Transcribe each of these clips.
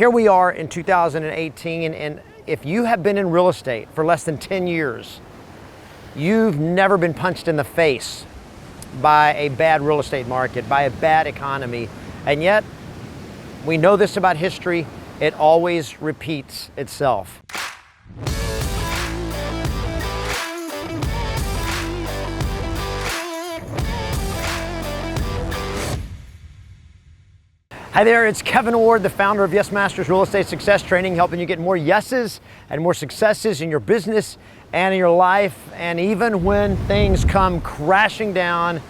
here we are in 2018, and if you have been in real estate for less than 10 years, you've never been punched in the face by a bad real estate market, by a bad economy. And yet, we know this about history, it always repeats itself. Hi there, it's Kevin Ward, the founder of Yes Masters Real Estate Success Training, helping you get more yeses and more successes in your business and in your life. And even when things come crashing down,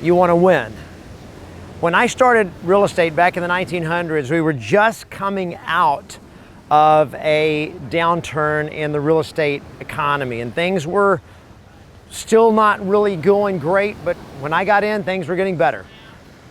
you want to win. When I started real estate back in the 1900s, we were just coming out of a downturn in the real estate economy, and things were still not really going great, but when I got in, things were getting better.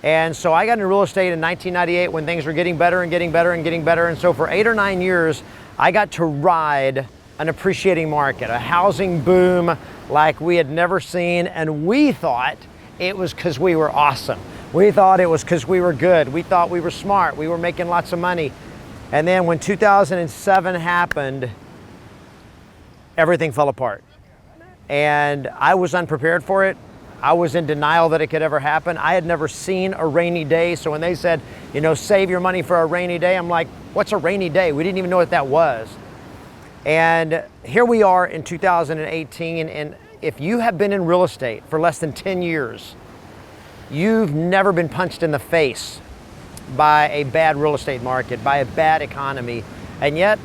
And so I got into real estate in 1998 when things were getting better and getting better and getting better. And so for 8 or 9 years, I got to ride an appreciating market, a housing boom like we had never seen. And we thought it was because we were awesome. We thought it was because we were good. We thought we were smart. We were making lots of money. And then when 2007 happened, everything fell apart. And I was unprepared for it. I was in denial that it could ever happen. I had never seen a rainy day. So when they said, you know, save your money for a rainy day, I'm like, what's a rainy day? We didn't even know what that was. And here we are in 2018. And if you have been in real estate for less than 10 years, you've never been punched in the face by a bad real estate market, by a bad economy. And yet,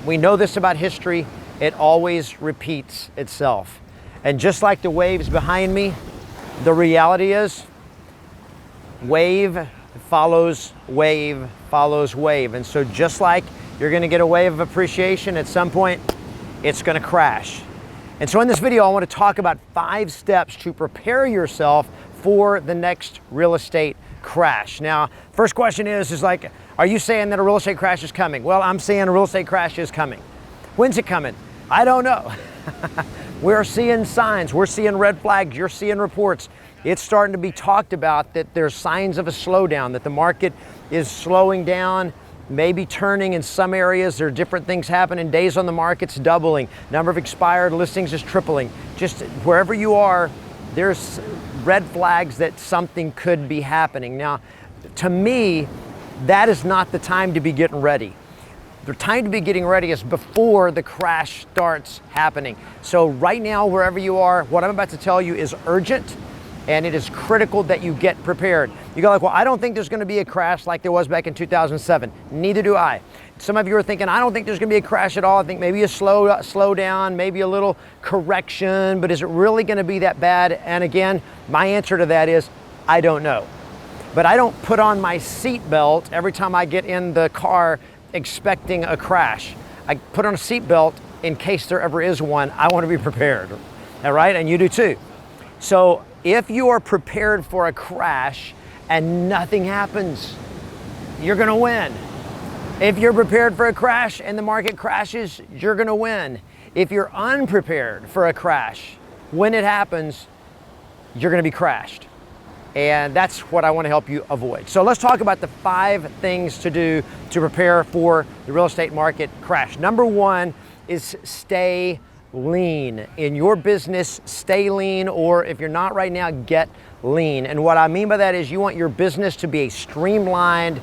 we know this about history, it always repeats itself. And just like the waves behind me, the reality is wave follows wave follows wave. And so just like you're gonna get a wave of appreciation, at some point, it's gonna crash. And so in this video, I wanna talk about 5 steps to prepare yourself for the next real estate crash. Now, first question is like, are you saying that a real estate crash is coming? Well, I'm saying a real estate crash is coming. When's it coming? I don't know. We're seeing signs, we're seeing red flags, you're seeing reports. It's starting to be talked about that there's signs of a slowdown, that the market is slowing down, maybe turning in some areas. There are different things happening. Days on the market's doubling. Number of expired listings is tripling. Just wherever you are, there's red flags that something could be happening. Now, to me, that is not the time to be getting ready. The time to be getting ready is before the crash starts happening. So right now, wherever you are, what I'm about to tell you is urgent, and it is critical that you get prepared. You go like, well, I don't think there's gonna be a crash like there was back in 2007. Neither do I. Some of you are thinking, I don't think there's gonna be a crash at all. I think maybe a slow down, maybe a little correction, but is it really gonna be that bad? And again, my answer to that is, I don't know. But I don't put on my seatbelt every time I get in the car expecting a crash. I put on a seatbelt in case there ever is one. I want to be prepared, all right? And you do too. So if you are prepared for a crash and nothing happens, you're gonna win. If you're prepared for a crash and the market crashes, you're gonna win. If you're unprepared for a crash, when it happens, you're gonna be crashed. And that's what I want to help you avoid. So let's talk about the 5 things to do to prepare for the real estate market crash. Number 1 is stay lean. In your business, stay lean, or if you're not right now, get lean. And what I mean by that is you want your business to be a streamlined,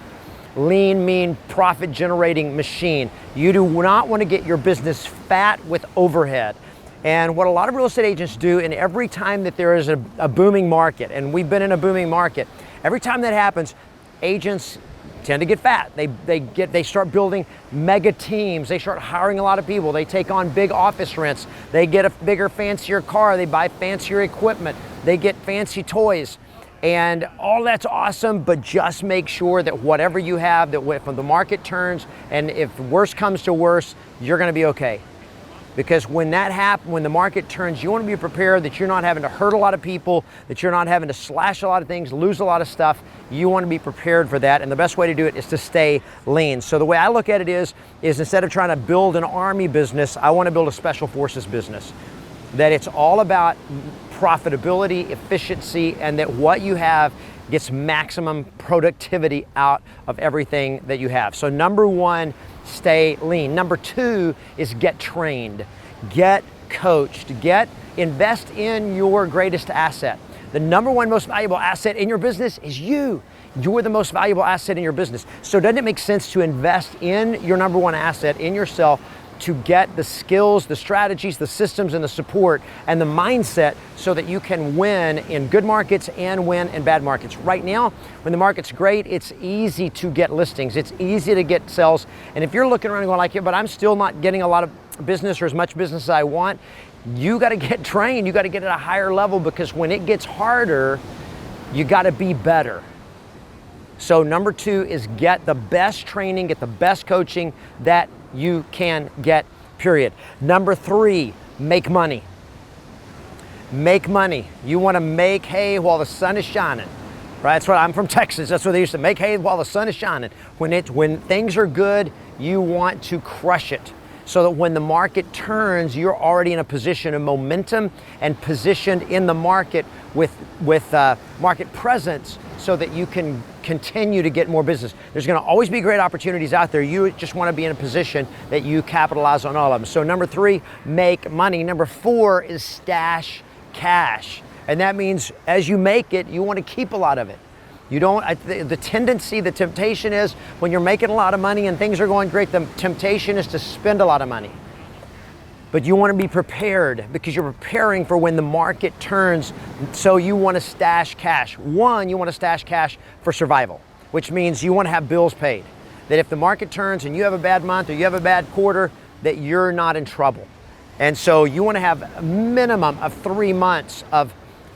lean, mean, profit-generating machine. You do not want to get your business fat with overhead. And what a lot of real estate agents do, and every time that there is a booming market, and we've been in a booming market, every time that happens, agents tend to get fat. They start building mega teams. They start hiring a lot of people. They take on big office rents. They get a bigger, fancier car. They buy fancier equipment. They get fancy toys. And all that's awesome, but just make sure that whatever you have, that when the market turns, and if worse comes to worse, you're gonna be okay. Because when that happens, when the market turns, you want to be prepared that you're not having to hurt a lot of people, that you're not having to slash a lot of things, lose a lot of stuff. You want to be prepared for that. And the best way to do it is to stay lean. So the way I look at it is instead of trying to build an army business, I want to build a special forces business. That it's all about profitability, efficiency, and that what you have gets maximum productivity out of everything that you have. So number one, stay lean. Number two is get trained, get coached, invest in your greatest asset. The number one most valuable asset in your business is you. You're the most valuable asset in your business. So doesn't it make sense to invest in your number one asset, in yourself, to get the skills, the strategies, the systems, and the support, and the mindset so that you can win in good markets and win in bad markets. Right now, when the market's great, it's easy to get listings. It's easy to get sales. And if you're looking around and going like, yeah, but I'm still not getting a lot of business or as much business as I want, you got to get trained. You got to get at a higher level, because when it gets harder, you got to be better. So number two is get the best training, get the best coaching that you can get, period. Number three, make money. Make money. You want to make hay while the sun is shining, right? That's what I'm from Texas. That's what they used to make hay while the sun is shining. When things are good, you want to crush it, so that when the market turns, you're already in a position of momentum and positioned in the market with market presence, so that you can continue to get more business. There's going to always be great opportunities out there. You just want to be in a position that you capitalize on all of them. So number three, make money. Number four is stash cash. And that means as you make it, you want to keep a lot of it. You don't, the tendency, the temptation is when you're making a lot of money and things are going great, the temptation is to spend a lot of money. But you want to be prepared, because you're preparing for when the market turns. So you want to stash cash. One, you want to stash cash for survival, which means you want to have bills paid. That if the market turns and you have a bad month or you have a bad quarter, that you're not in trouble. And so you want to have a minimum of 3 months of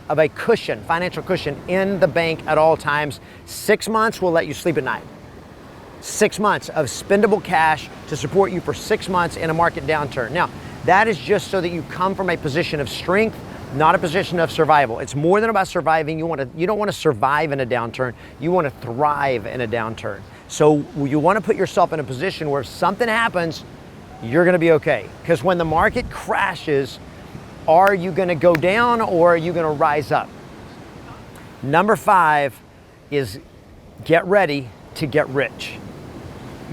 a cushion, financial cushion in the bank at all times. 6 months will let you sleep at night. 6 months of spendable cash to support you for 6 months in a market downturn. Now, that is just so that you come from a position of strength, not a position of survival. It's more than about surviving. You don't want to survive in a downturn. You want to thrive in a downturn. So you want to put yourself in a position where if something happens, you're going to be okay. Because when the market crashes, are you going to go down or are you going to rise up? Number five is get ready to get rich.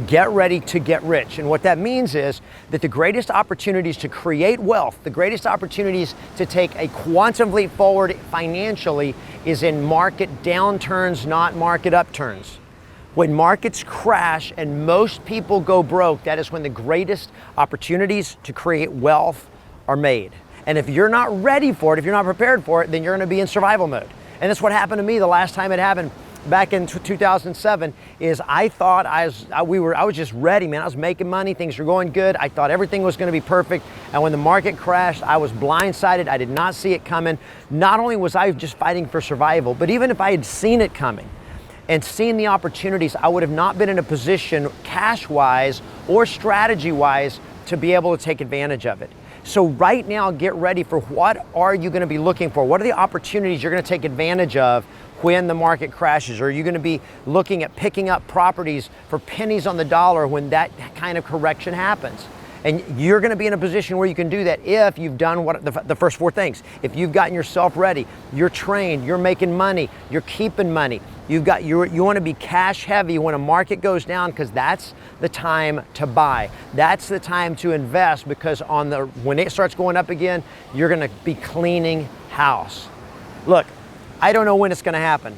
Get ready to get rich. And what that means is that the greatest opportunities to create wealth, the greatest opportunities to take a quantum leap forward financially is in market downturns, not market upturns. When markets crash and most people go broke, that is when the greatest opportunities to create wealth are made. And if you're not ready for it, if you're not prepared for it, then you're going to be in survival mode. And that's what happened to me the last time it happened. Back in 2007, is I thought I was just ready, man. I was making money, things were going good. I thought everything was going to be perfect. And when the market crashed, I was blindsided. I did not see it coming. Not only was I just fighting for survival, but even if I had seen it coming and seen the opportunities, I would have not been in a position cash-wise or strategy-wise to be able to take advantage of it. So right now, get ready for what are you going to be looking for? What are the opportunities you're going to take advantage of when the market crashes? Or are you going to be looking at picking up properties for pennies on the dollar when that kind of correction happens? And you're going to be in a position where you can do that if you've done what the first four things. If you've gotten yourself ready, you're trained, you're making money, you're keeping money. You want to be cash heavy when a market goes down, because that's the time to buy. That's the time to invest, because when it starts going up again, you're going to be cleaning house. Look, I don't know when it's going to happen.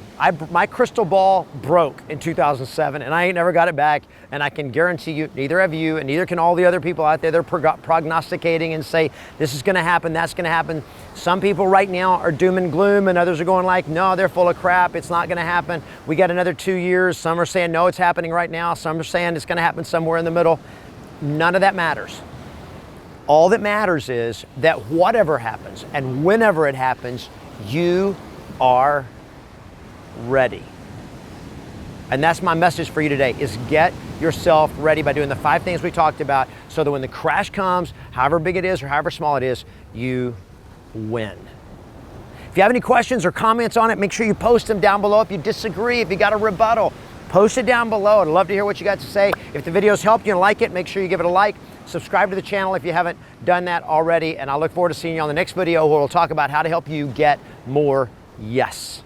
My crystal ball broke in 2007, and I ain't never got it back. And I can guarantee you, neither have you, and neither can all the other people out there. They're prognosticating and say, this is going to happen, that's going to happen. Some people right now are doom and gloom, and others are going like, no, they're full of crap. It's not going to happen. We got another 2 years. Some are saying, no, it's happening right now. Some are saying it's going to happen somewhere in the middle. None of that matters. All that matters is that whatever happens and whenever it happens, you are ready. And that's my message for you today, is get yourself ready by doing the 5 things we talked about, so that when the crash comes, however big it is or however small it is, you win. If you have any questions or comments on it, make sure you post them down below. If you disagree, if you got a rebuttal, post it down below. I'd love to hear what you got to say. If the video's helped you and like it, make sure you give it a like. Subscribe to the channel if you haven't done that already. And I look forward to seeing you on the next video, where we'll talk about how to help you get more yes.